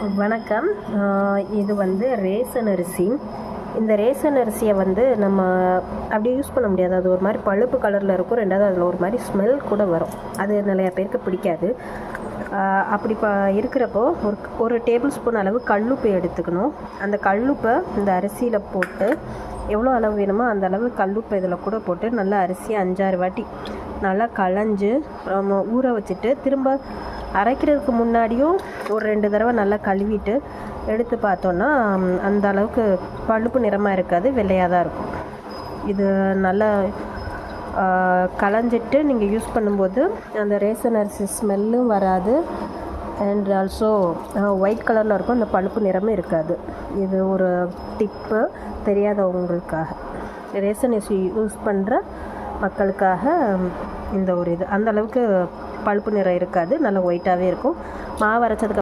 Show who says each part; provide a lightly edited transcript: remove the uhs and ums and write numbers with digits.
Speaker 1: வணக்கம். இது வந்து ரேசன் அரிசி. இந்த ரேசன் அரிசியை வந்து நம்ம அப்படியே யூஸ் பண்ண முடியாது. அது ஒரு மாதிரி பழுப்பு கலரில் இருக்கும். ரெண்டாவது அதில் ஒரு மாதிரி ஸ்மெல் கூட வரும். அது நிறையா பேருக்கு பிடிக்காது. அப்படி இருக்கிறப்போ ஒரு டேபிள் ஸ்பூன் அளவு கல்லுப்பு எடுத்துக்கணும். அந்த கல்லுப்பை இந்த அரிசியில் போட்டு எவ்வளோ அளவு வேணுமோ அந்த அளவு கல்லுப்பை இதில் கூட போட்டு நல்லா அரிசியை 5-6 வாட்டி நல்லா களைஞ்சு ஊற வச்சுட்டு திரும்ப அரைக்கிறதுக்கு முன்னாடியும் ஒரு 2 தடவை நல்லா கழுவிட்டு எடுத்து பார்த்தோன்னா அந்த அளவுக்கு பழுப்பு நிறமாக இருக்காது, வெள்ளையாக தான் இருக்கும். இது நல்லா களைஞ்சிட்டு நீங்கள் யூஸ் பண்ணும்போது அந்த ரேசன் அரிசி ஸ்மெல்லும் வராது. அண்ட் ஆல்சோ ஒயிட் கலரில் இருக்கும், அந்த பழுப்பு நிறமும் இருக்காது. இது ஒரு டிப்பு தெரியாதவங்களுக்காக, ரேசன் அரிசி யூஸ் பண்ணுற மக்களுக்காக இந்த ஒரு இது. அந்த அளவுக்கு பழுப்பு நிறம் இருக்காது, நல்லா ஒயிட்டாகவே இருக்கும். மாவு அரைச்சதுக்கு